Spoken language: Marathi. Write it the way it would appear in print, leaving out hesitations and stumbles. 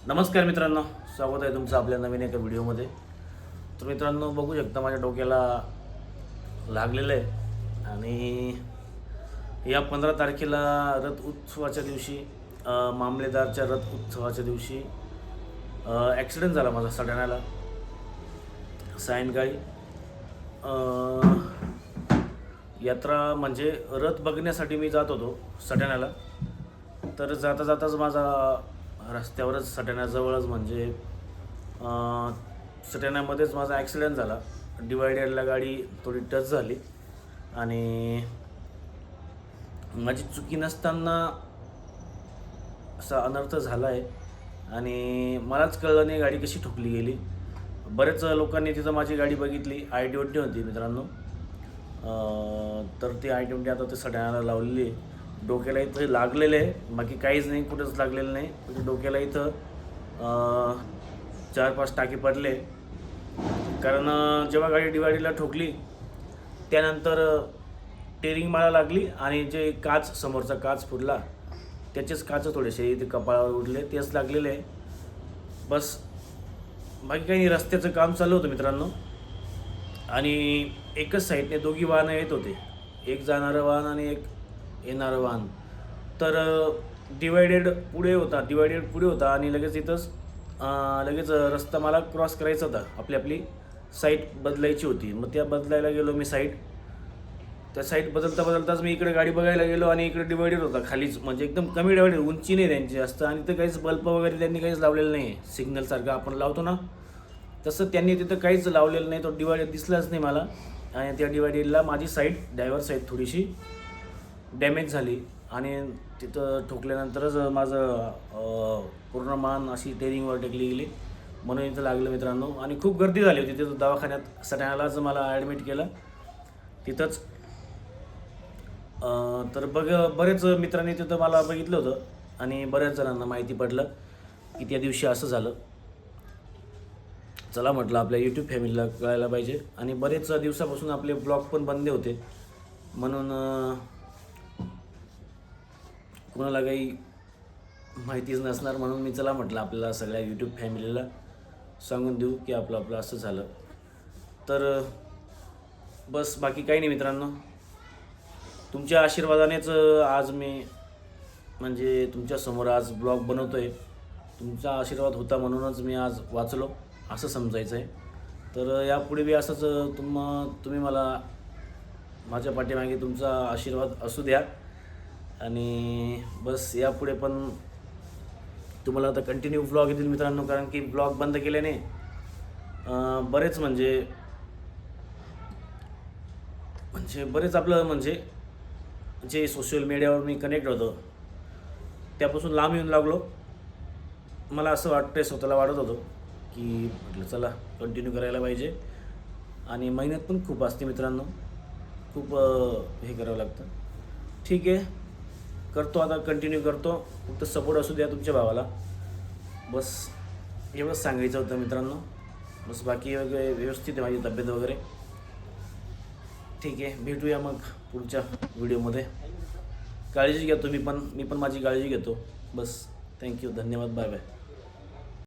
नमस्कार मित्रांनो, स्वागत आहे तुमचं आपल्या नवीन एका व्हिडिओमध्ये. तर मित्रांनो, बघू शकता माझ्या डोक्याला लागलेलं आहे. आणि या 15 तारखेला रथ उत्सवाच्या दिवशी, मामलेदारच्या रथ उत्सवाच्या दिवशी ॲक्सिडेंट झाला माझा सटाण्याला सायंकाळी. यात्रा म्हणजे रथ बघण्यासाठी मी जात होतो सटाण्याला. तर जाता जाताच माझा रस्त्यावरच सटाण्याजवळच म्हणजे सटाण्यामध्येच माझा ॲक्सिडेंट झाला. डिवायडरला गाडी थोडी टच झाली आणि माझी चुकी नसताना असा अनर्थ झाला आहे आणि मलाच कळलं नाही गाडी कशी ठोकली गेली. बरेच लोकांनी तिथं माझी गाडी बघितली. i20 होती मित्रांनो. तर ती i20 आता ते सटाण्याला लावलेली आहे. डोक्याला इथं लागलेलं आहे, बाकी काहीच नाही, कुठंच लागलेलं नाही. म्हणजे डोक्याला इथं 4-5 टाके पडले. कारण जेव्हा गाडी डिवायडरला ठोकली त्यानंतर टेरिंग मला लागली आणि जे काच, समोरचा काच फुटला, त्याचेच काच थोडेसे इथे कपाळावर उडले, तेच लागलेले आहे बस. बाकी काही नाही. रस्त्याचं काम चालू होतं मित्रांनो आणि एकच साईडने दोघी वाहनं येत होते, एक जाणारं वाहन आणि एक येणारं वाहन. तर डिवायडेड पुढे होता आणि लगेच इथंच लगेच रस्ता मला क्रॉस करायचा होता. आपली साईड बदलायची होती. मग त्या बदलायला गेलो मी साईड. त्या साईड बदलताच मी इकडे गाडी बघायला गेलो आणि इकडे डिवायडर होता खालीच, म्हणजे एकदम कमी डिवायडर, उंची नाही त्यांची जास्त. आणि तिथं काहीच बल्ब वगैरे त्यांनी काहीच लावलेलं नाही. सिग्नलसारखं आपण लावतो ना, तसं त्यांनी तिथं काहीच लावलेलं नाही. तो डिवायडर दिसलाच नाही मला. आणि त्या डिवायडरला माझी साईड, ड्रायव्हर साईड थोडीशी डॅमेज झाली आणि तिथं ठोकल्यानंतरच माझं पूर्ण मान अशी टेरिंगवर टेकली गेली, म्हणून इथं लागलं मित्रांनो. आणि खूप गर्दी झाली होती तिथं दवाखान्यात. सटाण्यालाच मला ॲडमिट केलं तिथंच. तर बरेच मित्रांनी तिथं मला बघितलं होतं आणि बऱ्याच जणांना माहिती पडलं की त्या दिवशी असं झालं. चला म्हटलं आपल्या यूट्यूब फॅमिलीला कळायला पाहिजे. आणि बरेच दिवसापासून आपले ब्लॉग पण बंद होते, म्हणून कोणाला काही माहितीच नसणार, म्हणून मी चला म्हटलं आपल्याला सगळ्या यूट्यूब फॅमिलीला सांगून देऊ की आपलं असं झालं. तर बस, बाकी काही नाही मित्रांनो. तुमच्या आशीर्वादानेच आज मी म्हणजे तुमच्यासमोर आज ब्लॉग बनवतो आहे. तुमचा आशीर्वाद होता म्हणूनच मी आज वाचलो, असं समजायचं आहे. तर यापुढे बी असंच तुम्ही मला, माझ्या पाठीमागे तुमचा आशीर्वाद असू द्या. आणि बस यापुढे पण तुम्हाला आता कंटिन्यू ब्लॉग येतील मित्रांनो. कारण की ब्लॉग बंद केल्याने बरेच म्हणजे बरेच आपलं म्हणजे जे सोशल मीडियावर मी कनेक्ट होतो त्यापासून लांब येऊन लागलो. मला असं वाटतं, स्वतःला वाटत होतं की म्हटलं चला कंटिन्यू करायला पाहिजे. आणि मेहनत पण खूप असते मित्रांनो, खूप हे करावं लागतं. ठीक आहे, करतो आता, कंटिन्यू करतो. फक्त सपोर्ट असू द्या तुमच्या भावाला, बस एवढंच सांगायचं होतं मित्रांनो. बस बाकी वगैरे व्यवस्थित आहे माझी तब्येत वगैरे. ठीक आहे, भेटूया मग पुढच्या व्हिडिओमध्ये. काळजी घ्या तुम्ही पण, मी पण माझी काळजी घेतो. बस, थँक्यू, धन्यवाद, बाय बाय.